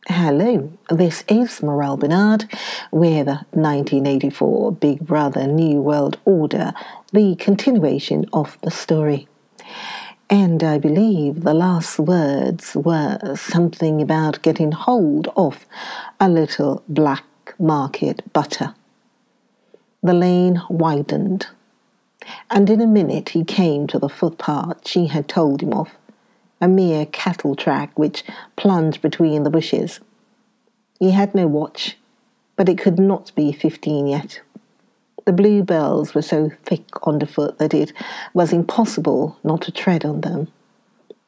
Hello, this is Morel Benard with 1984 Big Brother New World Order, the continuation of the story. And I believe the last words were something about getting hold of a little black market butter. The lane widened, and in a minute he came to the footpath she had told him of, a mere cattle track which plunged between the bushes. He had no watch, but it could not be 15 yet. The bluebells were so thick underfoot that it was impossible not to tread on them.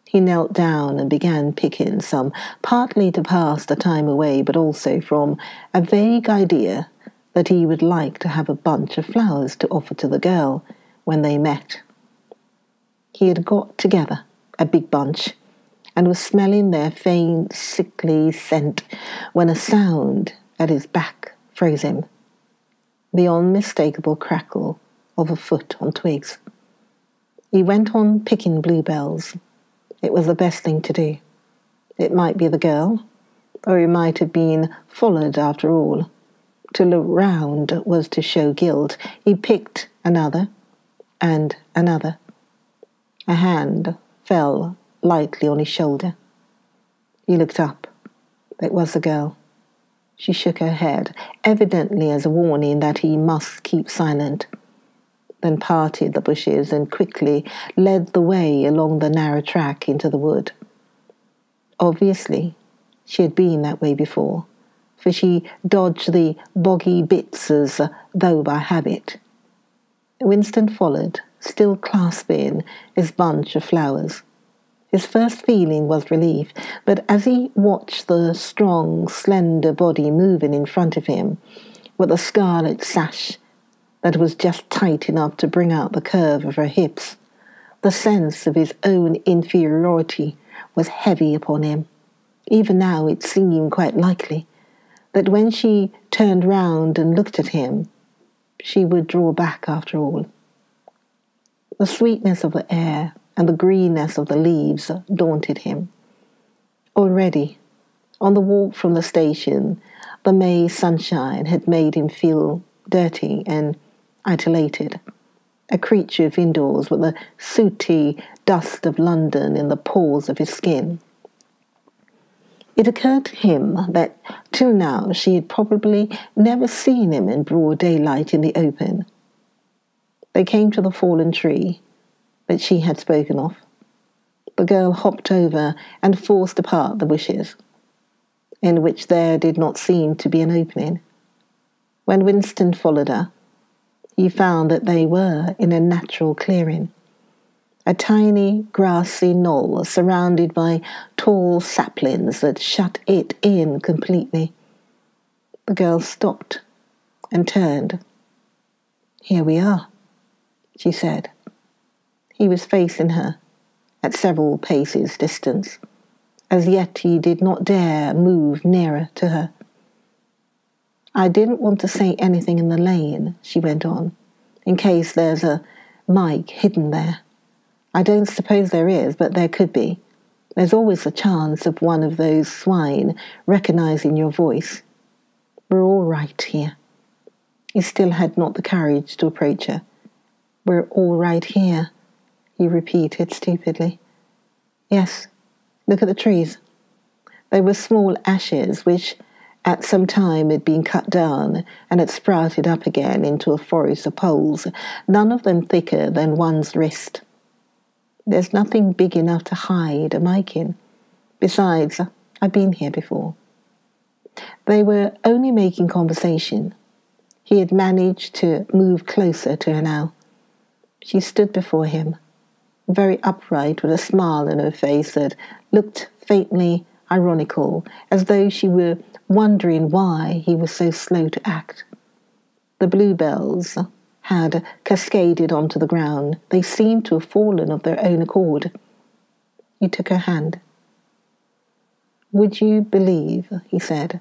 He knelt down and began picking some, partly to pass the time away, but also from a vague idea that he would like to have a bunch of flowers to offer to the girl when they met. He had got together a big bunch and was smelling their faint, sickly scent when a sound at his back froze him. The unmistakable crackle of a foot on twigs. He went on picking bluebells. It was the best thing to do. It might be the girl, or he might have been followed after all. To look round was to show guilt. He picked another and another. A hand fell lightly on his shoulder. He looked up. It was the girl. She shook her head, evidently as a warning that he must keep silent, then parted the bushes and quickly led the way along the narrow track into the wood. Obviously, she had been that way before, for she dodged the boggy bits as though by habit. Winston followed, still clasping his bunch of flowers. His first feeling was relief, but as he watched the strong, slender body moving in front of him, with a scarlet sash that was just tight enough to bring out the curve of her hips, the sense of his own inferiority was heavy upon him. Even now it seemed quite likely that when she turned round and looked at him, she would draw back after all. The sweetness of the air and the greenness of the leaves daunted him. Already, on the walk from the station, the May sunshine had made him feel dirty and isolated, a creature of indoors with the sooty dust of London in the pores of his skin. It occurred to him that till now she had probably never seen him in broad daylight in the open. They came to the fallen tree that she had spoken of. The girl hopped over and forced apart the bushes, in which there did not seem to be an opening. When Winston followed her, he found that they were in a natural clearing, a tiny grassy knoll surrounded by tall saplings that shut it in completely. The girl stopped and turned. "Here we are," she said. He was facing her, at several paces' distance. As yet he did not dare move nearer to her. "I didn't want to say anything in the lane," she went on, "in case there's a mic hidden there. I don't suppose there is, but there could be. There's always a chance of one of those swine recognizing your voice. We're all right here." He still had not the courage to approach her. "We're all right here," he repeated stupidly. "Yes, look at the trees." They were small ashes which at some time had been cut down and had sprouted up again into a forest of poles, none of them thicker than one's wrist. "There's nothing big enough to hide a mic in. Besides, I've been here before." They were only making conversation. He had managed to move closer to her now. She stood before him, very upright, with a smile on her face that looked faintly ironical, as though she were wondering why he was so slow to act. The bluebells had cascaded onto the ground. They seemed to have fallen of their own accord. He took her hand. "Would you believe," he said,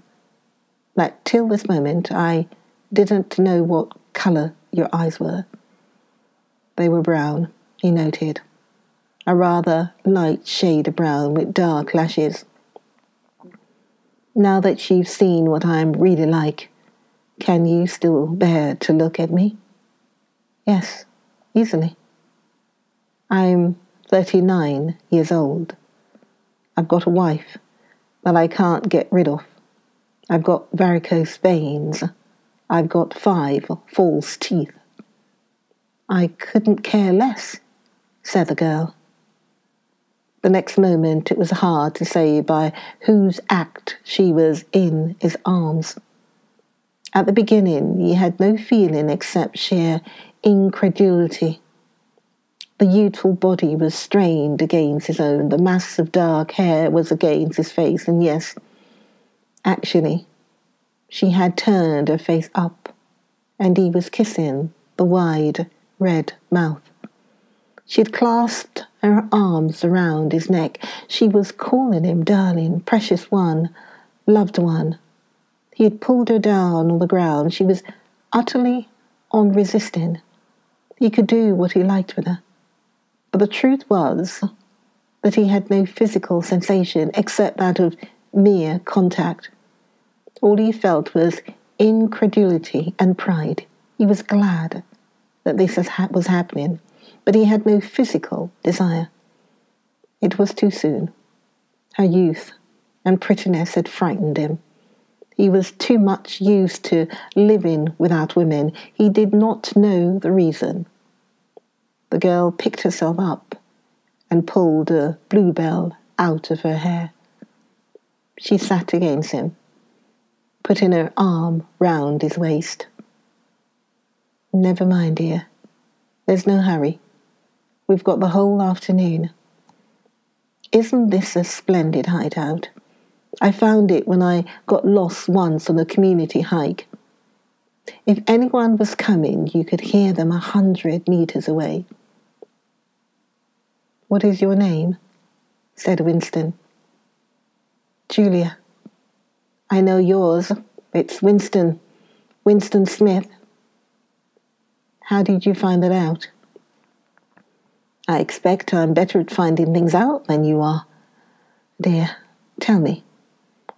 "that till this moment I didn't know what colour your eyes were?" They were brown, he noted. A rather light shade of brown with dark lashes. Now that you've seen what I'm really like, can you still bear to look at me? Yes, easily. I'm 39 years old. I've got a wife that I can't get rid of. I've got varicose veins. I've got 5 false teeth. I couldn't care less, said the girl. The next moment it was hard to say by whose act she was in his arms. At the beginning he had no feeling except sheer incredulity. The youthful body was strained against his own. The mass of dark hair was against his face. And yes, actually, she had turned her face up, and he was kissing the wide, red mouth. She had clasped her arms around his neck. She was calling him darling, precious one, loved one. He had pulled her down on the ground. She was utterly unresisting. He could do what he liked with her. But the truth was that he had no physical sensation except that of mere contact. All he felt was incredulity and pride. He was glad that this was happening, but he had no physical desire. It was too soon. Her youth and prettiness had frightened him. He was too much used to living without women. He did not know the reason. The girl picked herself up and pulled a bluebell out of her hair. She sat against him, putting her arm round his waist. Never mind, dear. There's no hurry. We've got the whole afternoon. Isn't this a splendid hideout? I found it when I got lost once on a community hike. If anyone was coming, you could hear them 100 meters away. What is your name? Said Winston. Julia. I know yours. It's Winston. Winston Smith. How did you find that out? I expect I'm better at finding things out than you are. Dear, tell me,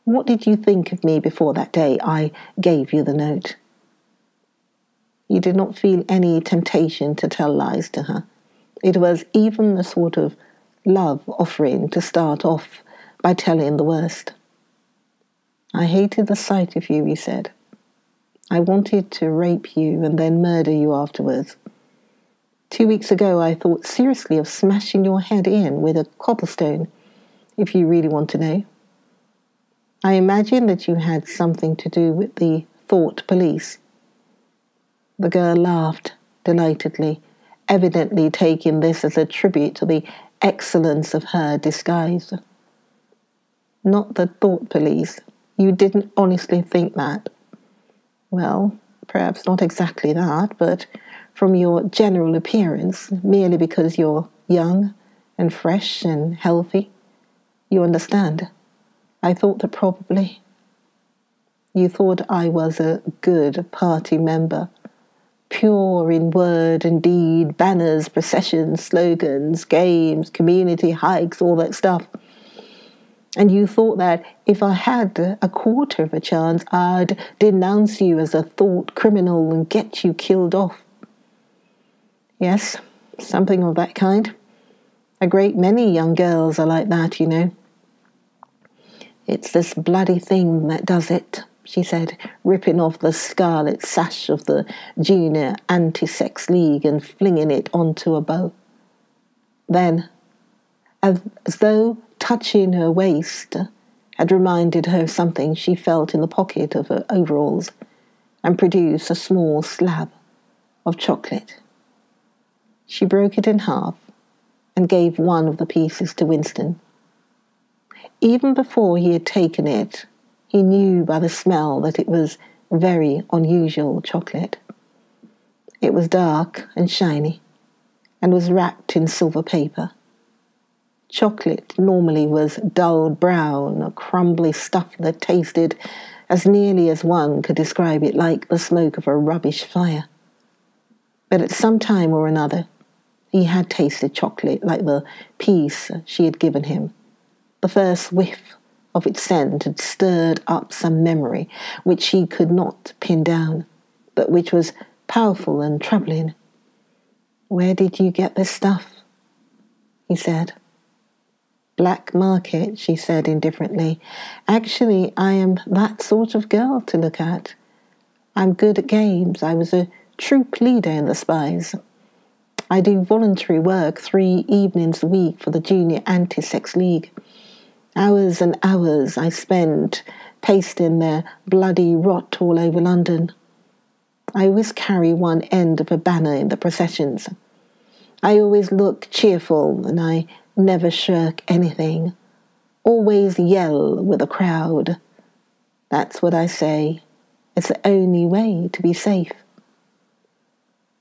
what did you think of me before that day I gave you the note? You did not feel any temptation to tell lies to her. It was even a sort of love offering to start off by telling the worst. I hated the sight of you, he said. I wanted to rape you and then murder you afterwards. 2 weeks ago I thought seriously of smashing your head in with a cobblestone, if you really want to know. I imagine that you had something to do with the thought police. The girl laughed delightedly, evidently taking this as a tribute to the excellence of her disguise. Not the thought police. You didn't honestly think that. Well, perhaps not exactly that, but from your general appearance, merely because you're young and fresh and healthy, you understand. I thought that probably you thought I was a good party member, pure in word and deed, banners, processions, slogans, games, community hikes, all that stuff. And you thought that if I had a quarter of a chance, I'd denounce you as a thought criminal and get you killed off. Yes, something of that kind. A great many young girls are like that, you know. It's this bloody thing that does it, she said, ripping off the scarlet sash of the Junior Anti-Sex League and flinging it onto a bow. Then, as though touching her waist had reminded her of something, she felt in the pocket of her overalls and produced a small slab of chocolate. She broke it in half and gave one of the pieces to Winston. Even before he had taken it, he knew by the smell that it was very unusual chocolate. It was dark and shiny and was wrapped in silver paper. Chocolate normally was dull brown, a crumbly stuff that tasted, as nearly as one could describe it, like the smoke of a rubbish fire. But at some time or another, he had tasted chocolate like the piece she had given him, the first whiff of its scent had stirred up some memory which she could not pin down, but which was powerful and troubling. "Where did you get this stuff?" he said. "Black market," she said indifferently. "Actually, I am that sort of girl to look at. I'm good at games. I was a troop leader in the Spies. I do voluntary work 3 evenings a week for the Junior Anti-Sex League. Hours and hours I spend pasting their bloody rot all over London. I always carry one end of a banner in the processions. I always look cheerful and I never shirk anything. Always yell with the crowd. That's what I say. It's the only way to be safe."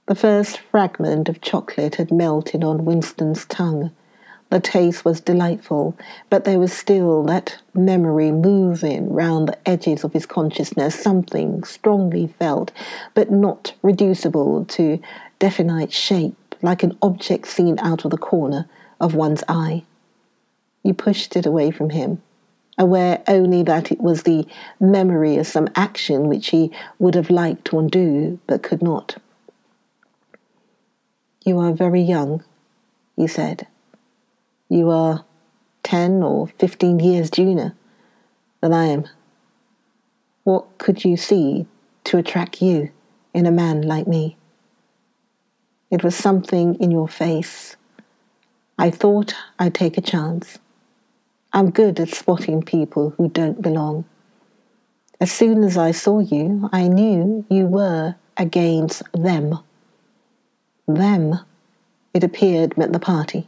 The first fragment of chocolate had melted on Winston's tongue. The taste was delightful, but there was still that memory moving round the edges of his consciousness, something strongly felt, but not reducible to definite shape, like an object seen out of the corner of one's eye. He pushed it away from him, aware only that it was the memory of some action which he would have liked to undo, but could not. "You are very young," he said. "You are 10 or 15 years junior than I am. What could you see to attract you in a man like me?" It was something in your face. I thought I'd take a chance. I'm good at spotting people who don't belong. As soon as I saw you, I knew you were against them. Them, it appeared, meant the party.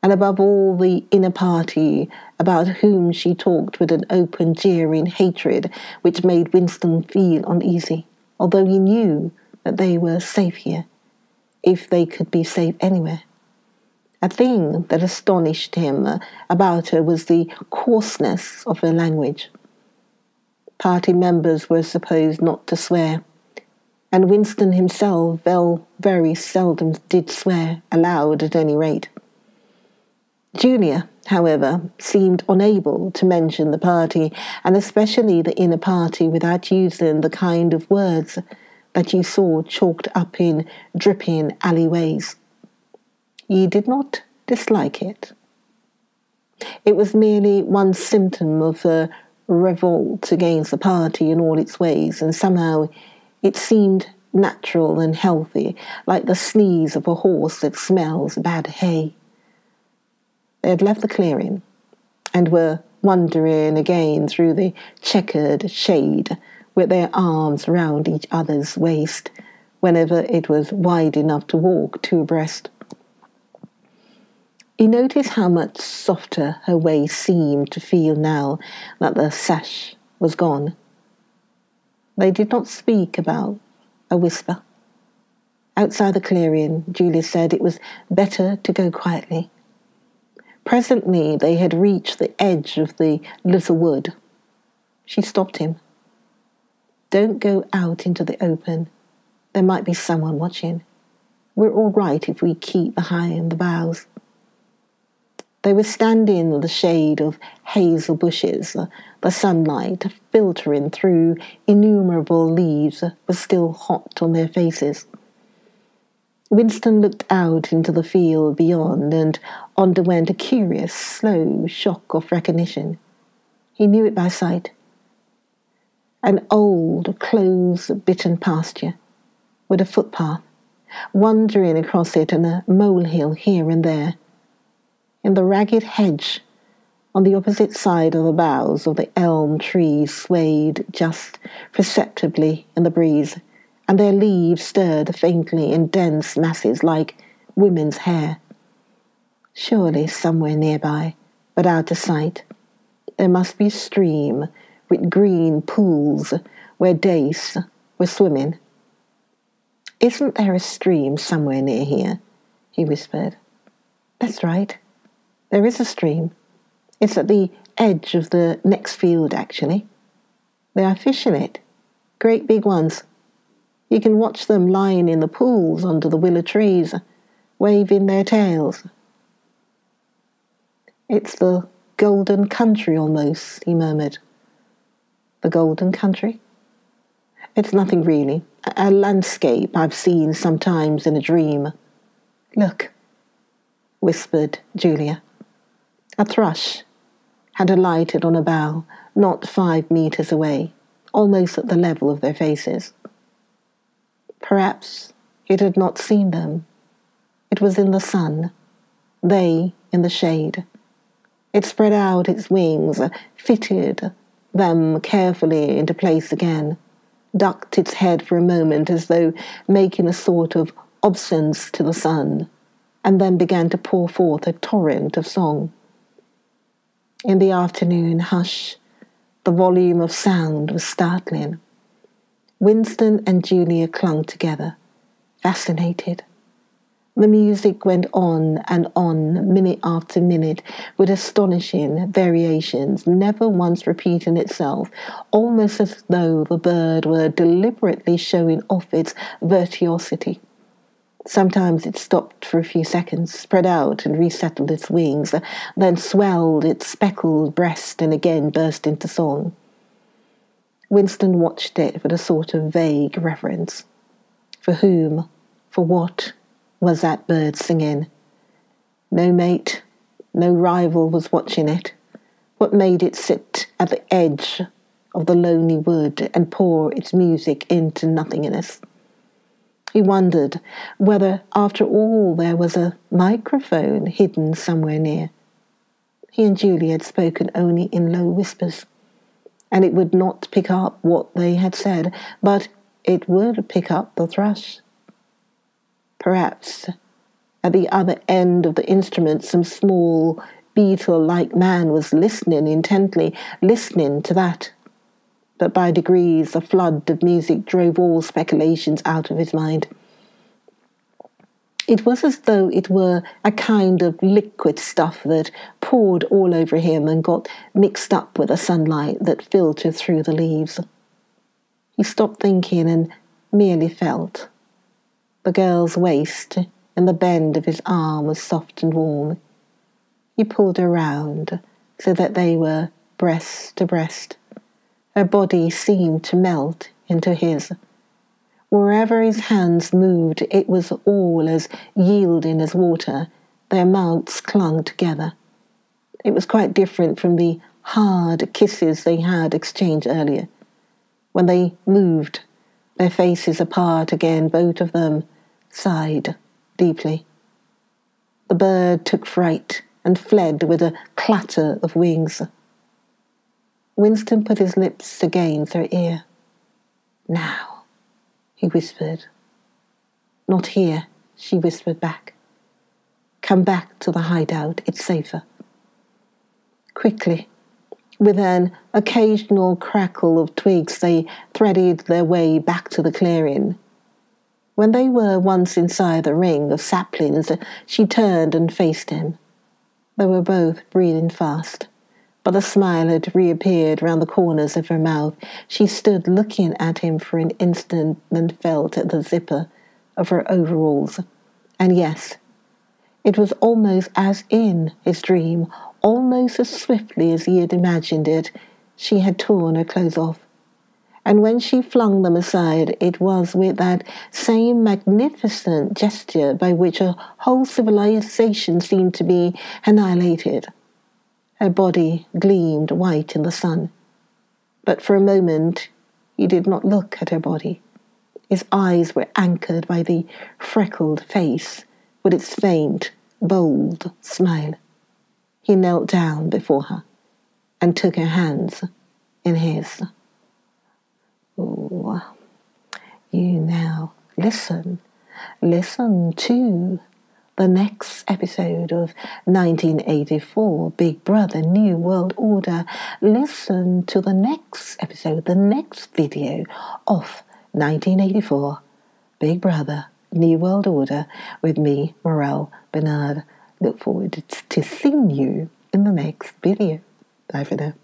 And above all, the inner party, about whom she talked with an open, jeering hatred which made Winston feel uneasy, although he knew that they were safe here, if they could be safe anywhere. A thing that astonished him about her was the coarseness of her language. Party members were supposed not to swear, and Winston himself very seldom did swear, aloud at any rate. Julia, however, seemed unable to mention the party, and especially the inner party, without using the kind of words that you saw chalked up in dripping alleyways. He did not dislike it. It was merely one symptom of a revolt against the party in all its ways, and somehow it seemed natural and healthy, like the sneeze of a horse that smells bad hay. They had left the clearing and were wandering again through the checkered shade with their arms round each other's waist whenever it was wide enough to walk two abreast. He noticed how much softer her waist seemed to feel now that the sash was gone. They did not speak about a whisper. Outside the clearing, Julia said it was better to go quietly. Presently they had reached the edge of the little wood. She stopped him. "Don't go out into the open. There might be someone watching. We're all right if we keep behind the boughs." They were standing in the shade of hazel bushes. The sunlight, filtering through innumerable leaves, was still hot on their faces. Winston looked out into the field beyond and underwent a curious, slow shock of recognition. He knew it by sight. An old, clothes-bitten pasture, with a footpath, wandering across it and a molehill here and there. In the ragged hedge, on the opposite side of the boughs of the elm trees swayed just perceptibly in the breeze, and their leaves stirred faintly in dense masses like women's hair. Surely somewhere nearby, but out of sight, there must be a stream with green pools where dace were swimming. "Isn't there a stream somewhere near here?" he whispered. "That's right. There is a stream. It's at the edge of the next field, actually. There are fish in it, great big ones. You can watch them lying in the pools under the willow trees, waving their tails." "It's the golden country almost, he murmured. The golden country? It's nothing really. A landscape I've seen sometimes in a dream. Look, whispered Julia. A thrush had alighted on a bough not 5 meters away, almost at the level of their faces. Perhaps it had not seen them. It was in the sun, they in the shade. It spread out its wings, fitted them carefully into place again, ducked its head for a moment as though making a sort of obeisance to the sun, and then began to pour forth a torrent of song. In the afternoon hush, the volume of sound was startling. Winston and Julia clung together, fascinated. The music went on and on, minute after minute, with astonishing variations, never once repeating itself, almost as though the bird were deliberately showing off its virtuosity. Sometimes it stopped for a few seconds, spread out and resettled its wings, then swelled its speckled breast and again burst into song. Winston watched it with a sort of vague reverence. For whom, for what, was that bird singing? No mate, no rival was watching it. What made it sit at the edge of the lonely wood and pour its music into nothingness? He wondered whether, after all, there was a microphone hidden somewhere near. He and Julia had spoken only in low whispers, and it would not pick up what they had said, but it would pick up the thrush. Perhaps at the other end of the instrument some small beetle-like man was listening intently, listening to that. But by degrees a flood of music drove all speculations out of his mind. It was as though it were a kind of liquid stuff that poured all over him and got mixed up with the sunlight that filtered through the leaves. He stopped thinking and merely felt. The girl's waist and the bend of his arm was soft and warm. He pulled her round so that they were breast to breast. Her body seemed to melt into his. Wherever his hands moved, it was all as yielding as water. Their mouths clung together. It was quite different from the hard kisses they had exchanged earlier. When they moved, their faces apart again, both of them sighed deeply. The bird took fright and fled with a clatter of wings. Winston put his lips against her ear. Now, he whispered. Not here, she whispered back. Come back to the hideout, it's safer. Quickly, with an occasional crackle of twigs, they threaded their way back to the clearing. When they were once inside the ring of saplings, she turned and faced him. They were both breathing fast, but a smile had reappeared round the corners of her mouth. She stood looking at him for an instant, then felt at the zipper of her overalls. And yes, it was almost as in his dream, almost as swiftly as he had imagined it, she had torn her clothes off. And when she flung them aside, it was with that same magnificent gesture by which a whole civilization seemed to be annihilated. Her body gleamed white in the sun. But for a moment, he did not look at her body. His eyes were anchored by the freckled face with its faint, bold smile. He knelt down before her and took her hands in his. Oh, you now listen to the next episode of 1984, Big Brother, New World Order. Listen to the next episode, the next video of 1984, Big Brother, New World Order, with me, Morel Benard. Look forward to seeing you in the next video. Bye for now.